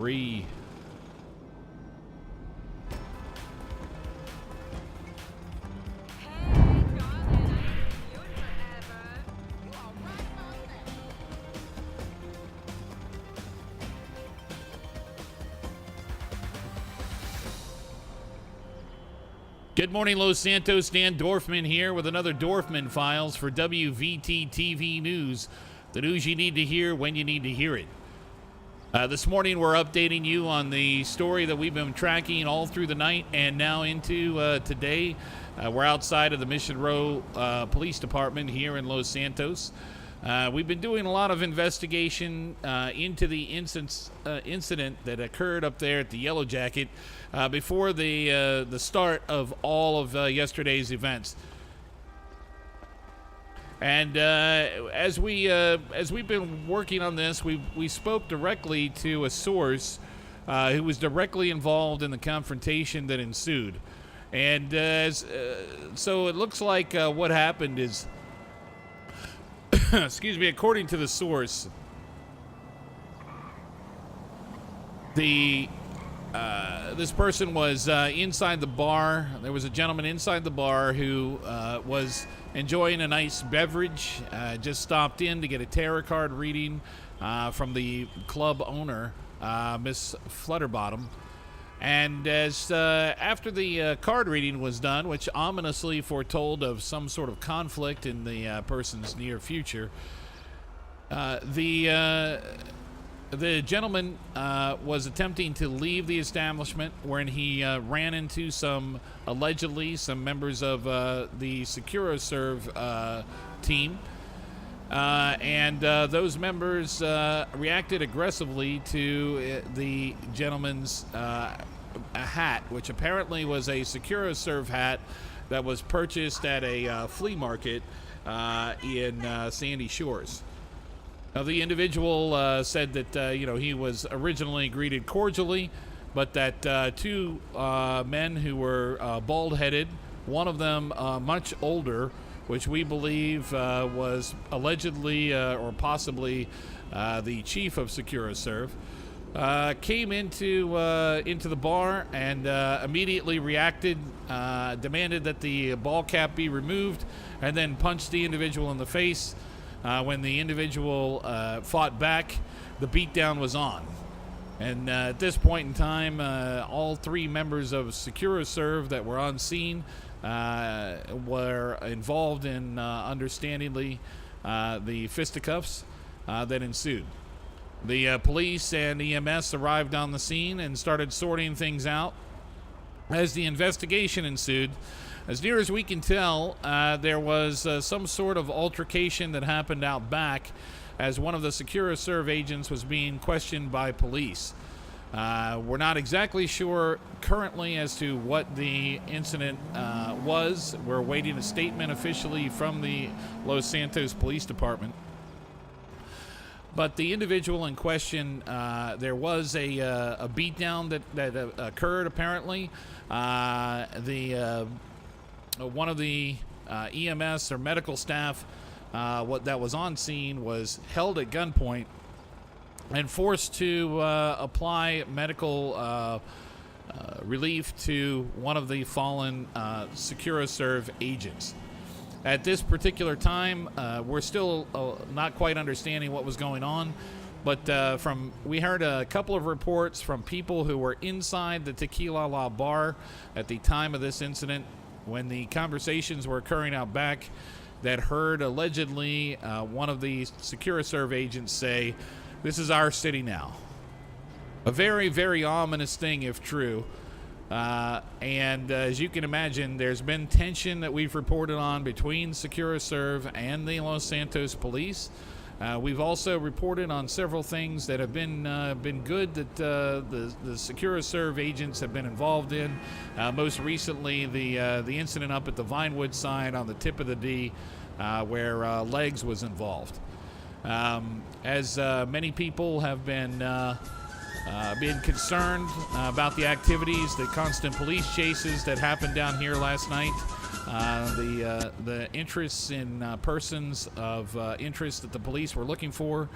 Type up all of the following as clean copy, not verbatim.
free. Good morning, Los Santos. Dan Dorfman here with another Dorfman Files for WVT-TV News. The news you need to hear when you need to hear it. This morning, we're updating you on the story that we've been tracking all through the night and now into today. We're outside of the Mission Row Police Department here in Los Santos. We've been doing a lot of investigation into the incident that occurred up there at the Yellow Jacket before the start of all of yesterday's events. And as we've been working on this, we spoke directly to a source who was directly involved in the confrontation that ensued. And so it looks like what happened is, excuse me, according to the source, this person was inside the bar. There was a gentleman inside the bar who was enjoying a nice beverage, just stopped in to get a tarot card reading from the club owner, Miss Flutterbottom. And as after the card reading was done, which ominously foretold of some sort of conflict in the person's near future, the gentleman was attempting to leave the establishment when he ran into allegedly some members of the Securo Serve team. And those members reacted aggressively to the gentleman's hat, which apparently was a Securo Serve hat that was purchased at a flea market in Sandy Shores. Now, the individual said that he was originally greeted cordially, but that two men who were bald-headed, one of them much older, which we believe was allegedly or possibly the chief of Securo Serve, came into the bar and immediately reacted, demanded that the ball cap be removed, and then punched the individual in the face. When the individual fought back, the beatdown was on. And at this point in time, all three members of Securo Serve that were on scene were involved in, understandingly, the fisticuffs that ensued. The police and EMS arrived on the scene and started sorting things out. As the investigation ensued, as near as we can tell, there was some sort of altercation that happened out back as one of the Securo Serve agents was being questioned by police. We're not exactly sure currently as to what the incident was. We're awaiting a statement officially from the Los Santos Police Department. But the individual in question, there was a beatdown that occurred apparently. One of the EMS or medical staff that was on scene was held at gunpoint and forced to apply medical relief to one of the fallen Securo Serve agents. At this particular time, we're still not quite understanding what was going on, but we heard a couple of reports from people who were inside the Tequila La bar at the time of this incident when the conversations were occurring out back that heard allegedly one of the Securo Serve agents say, "This is our city now." A very, very ominous thing if true. And as you can imagine, there's been tension that we've reported on between Securo Serve and the Los Santos police. We've also reported on several things that have been good that the Securo Serve agents have been involved in. Most recently, the incident up at the Vinewood side on the tip of the D, where Legs was involved. As many people have been concerned about the activities, the constant police chases that happened down here last night. the interests in persons of interest that the police were looking for.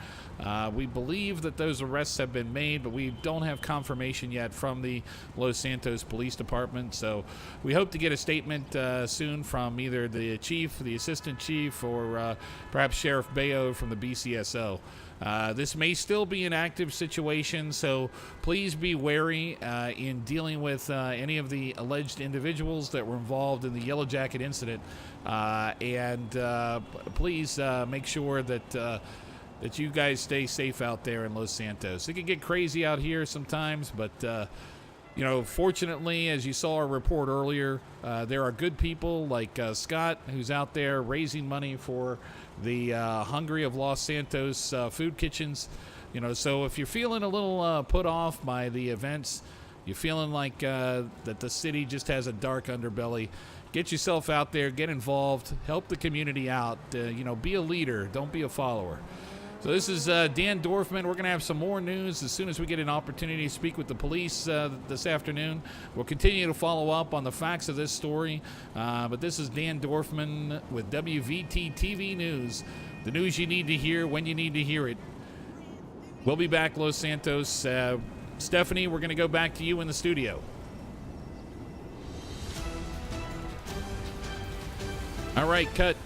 We believe that those arrests have been made, but we don't have confirmation yet from the Los Santos Police Department. So we hope to get a statement soon from either the chief, the assistant chief, or perhaps Sheriff Bayo from the BCSO. This may still be an active situation, so please be wary in dealing with any of the alleged individuals that were involved in the Yellow Jacket incident. And please make sure that you guys stay safe out there in Los Santos. It can get crazy out here sometimes, but fortunately, as you saw our report earlier, there are good people like Scott, who's out there raising money for the Hungry of Los Santos food kitchens. So if you're feeling a little put off by the events, you're feeling like that the city just has a dark underbelly, get yourself out there, get involved, help the community out. Be a leader, don't be a follower. So this is Dan Dorfman. We're going to have some more news as soon as we get an opportunity to speak with the police this afternoon. We'll continue to follow up on the facts of this story. But this is Dan Dorfman with WVT-TV News. The news you need to hear when you need to hear it. We'll be back, Los Santos. Stephanie, we're going to go back to you in the studio. All right, cut.